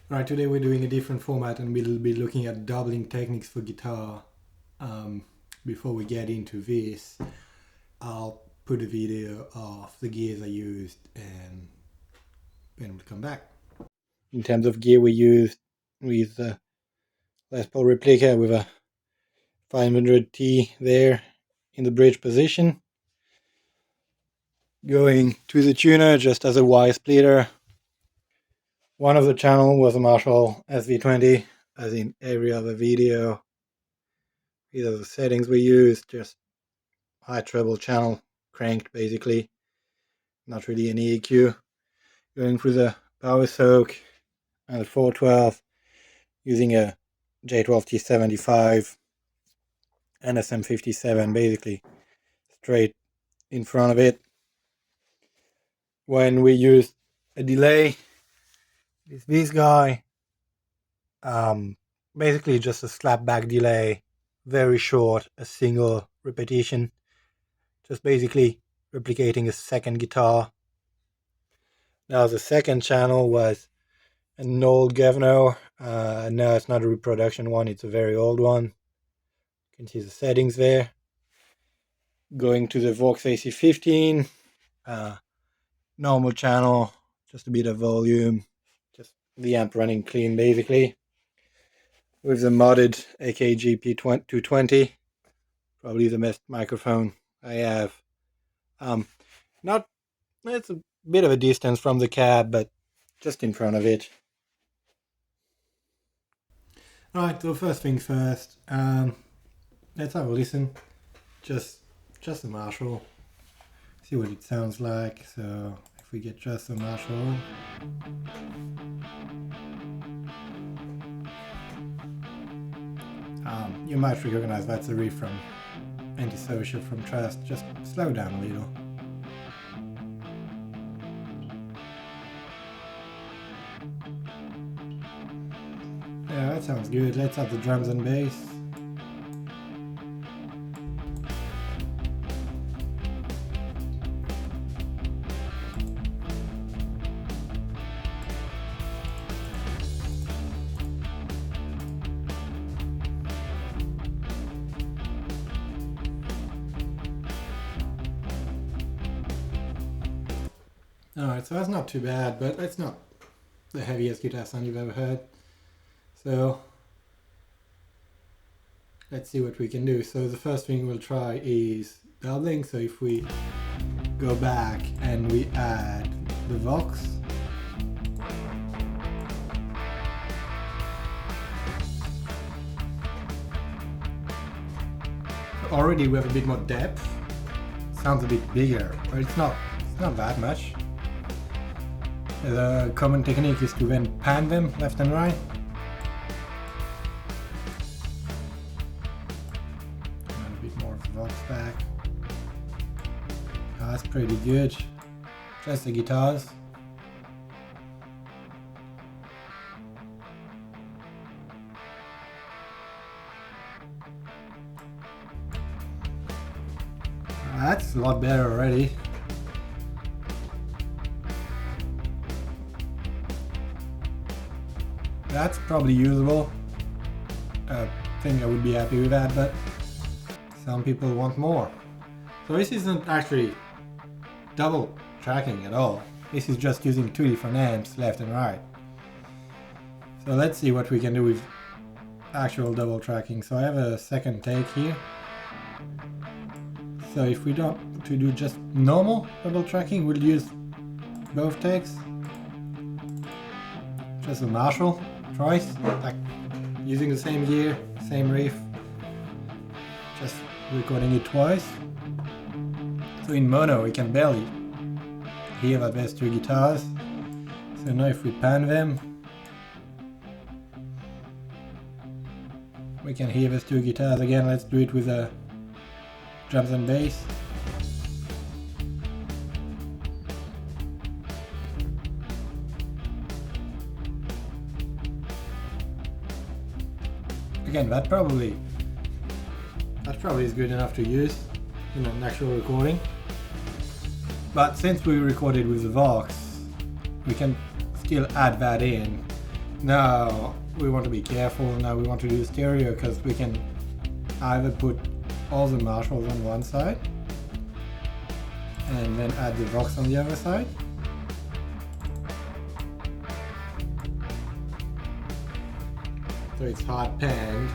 Right, today we're doing a different format and we'll be looking at doubling techniques for guitar. Before we get into this, I'll put a video of the gears I used and then we'll come back. In terms of gear we used with Les Paul Replica with a 500T there in the bridge position. Going to the tuner just as a Y splitter. One of the channel was a Marshall SV20, as in every other video. These are the settings we used, just high treble channel cranked basically, not really an EQ. Going through the power soak and the 412 using a J12T75 and SM57 basically straight in front of it. When we used a delay, this guy, basically just a slapback delay, very short, a single repetition, just basically replicating a second guitar. Now the second channel was an old Governor. No, it's not a reproduction one, it's a very old one. You can see the settings there. Going to the Vox AC15, normal channel, just a bit of volume, just the amp running clean basically. With the modded AKG P220, probably the best microphone I have. It's a bit of a distance from the cab, but just in front of it. Right, so first things first, let's have a listen. Just the Marshall. See what it sounds like. So if we get just the Marshall. You might recognize that's a riff from Antisocial from Trust. Just slow down a little. Yeah, that sounds good. Let's add the drums and bass. Alright, so that's not too bad, but that's not the heaviest guitar sound you've ever heard. So let's see what we can do. So the first thing we'll try is doubling. So if we go back and we add the Vox, already we have a bit more depth. Sounds a bit bigger, but it's not that much. The common technique is to then pan them left and right. And a bit more of the Vox back. That's pretty good. Just the guitars. That's a lot better already. That's probably usable. I think I would be happy with that, but some people want more. So this isn't actually double tracking at all. This is just using two different amps, left and right. So let's see what we can do with actual double tracking. So I have a second take here. So if we don't to do just normal double tracking, we'll use both takes. Just a Marshall twice, like using the same gear, same riff, just recording it twice. So in mono we can barely hear that there's two guitars. So now if we pan them, we can hear there's two guitars again. Let's do it with the drums and bass. Again, that probably is good enough to use in an actual recording. But since we recorded with the Vox, we can still add that in Now we want to be careful. Now we want to do stereo because we can either put all the Marshalls on one side and then add the Vox on the other side. So it's hard panned,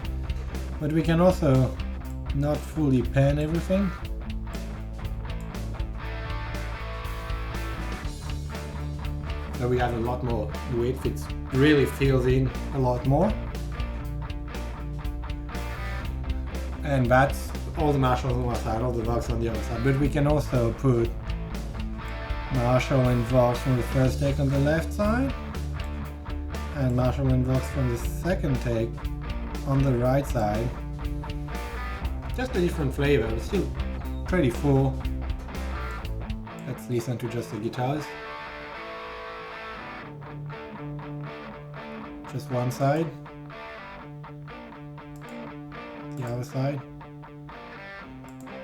but we can also not fully pan everything. So we have a lot more weight, it really fills in a lot more. And that's all the Marshalls on one side, all the Vox on the other side. But we can also put Marshall and Vox from the first take on the left side, and Marshall and Vox from the second take on the right side. Just a different flavor, but still pretty full. Let's listen to just the guitars. Just one side, the other side,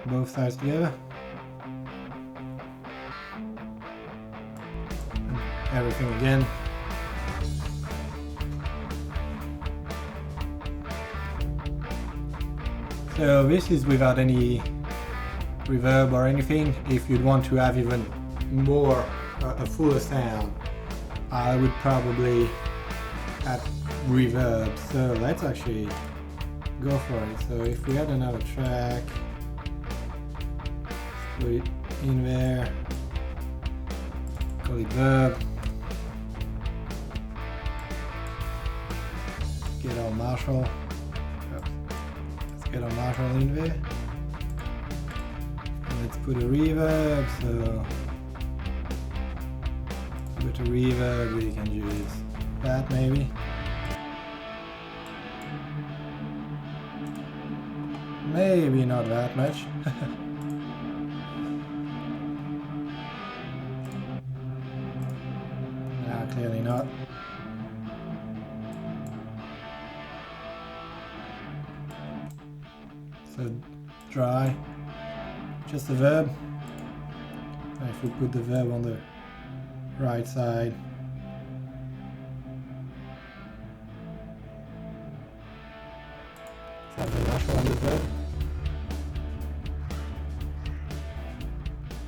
both sides together, and everything again. So this is without any reverb or anything. If you'd want to have even more, a fuller sound, I would probably add reverb. So let's actually go for it. So if we had another track, put it in there, call it verb, get our Marshall, let's get our Marshall in there, and let's put a reverb. So put a reverb, we can use that maybe. Maybe not that much. No, clearly not. So dry, just the verb. And if we put the verb on the right side, let's have the Marshall on the verb.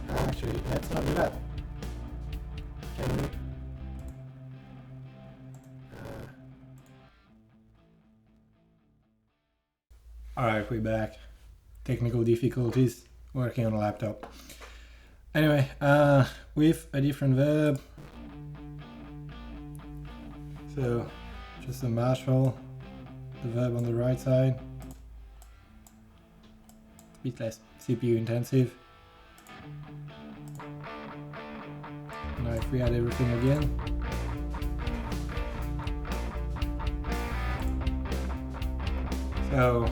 Actually, let's not do that. Can we? Alright, we're back. Technical difficulties working on a laptop. Anyway, with a different verb. So, just a Marshall, the verb on the right side. A bit less CPU intensive. Now if we add everything again. So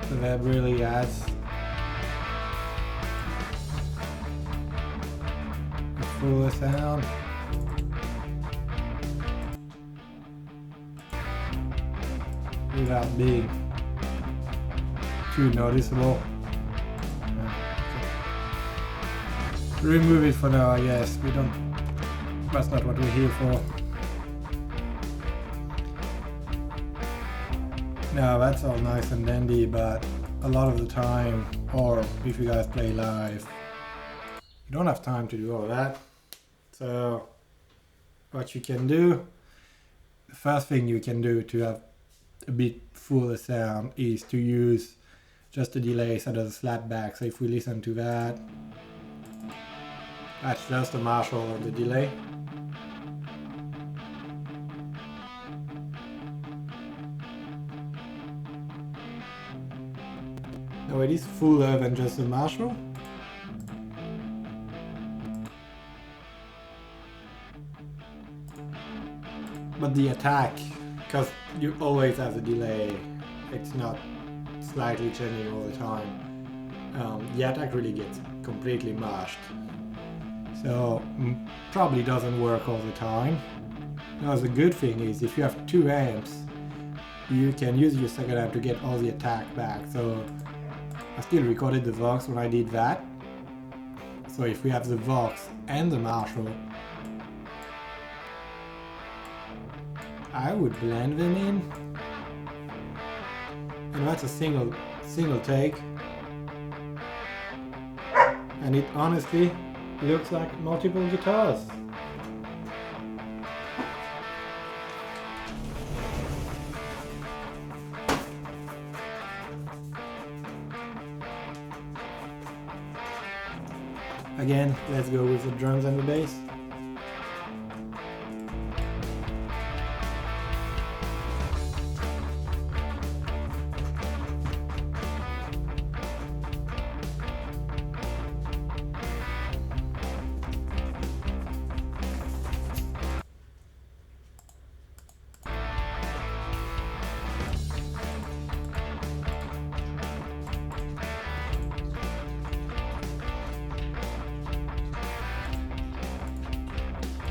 the verb really adds a fuller sound. Without being too noticeable. Remove it for now, I guess. We don't. That's not what we're here for. Now that's all nice and dandy, but a lot of the time, or if you guys play live, you don't have time to do all that. So what you can do, the first thing you can do to have a bit fuller sound is to use just a delay instead of a slapback. So if we listen to that, that's just a Marshall and the delay. Now it is fuller than just a Marshall. But the attack, because you always have a delay, it's not slightly changing all the time. The attack really gets completely mashed. So probably doesn't work all the time. Now the good thing is if you have two amps, you can use your second amp to get all the attack back. So I still recorded the Vox when I did that. So if we have the Vox and the Marshall, I would blend them in, and that's a single take, and it honestly looks like multiple guitars. Again, let's go with the drums and the bass.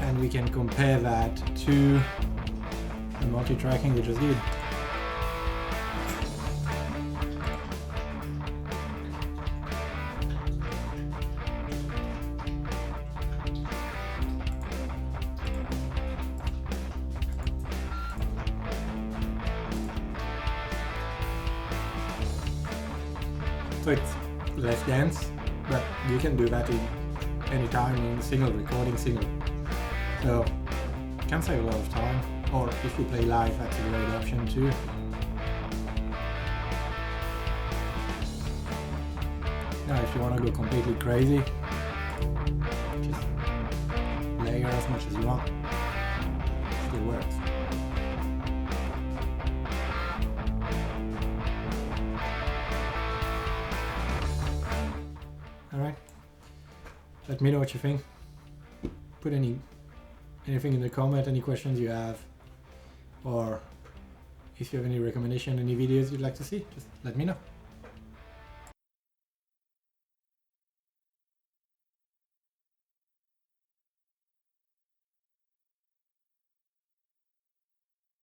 And we can compare that to the multi-tracking we just did. So it's less dense, but you can do that in any time in single recording single. So it can save a lot of time, or if you play live, that's a great option too. Now if you want to go completely crazy, just layer as much as you want. Still works. Alright, let me know what you think. Put anything in the comment, any questions you have, or if you have any recommendation, any videos you'd like to see, just let me know.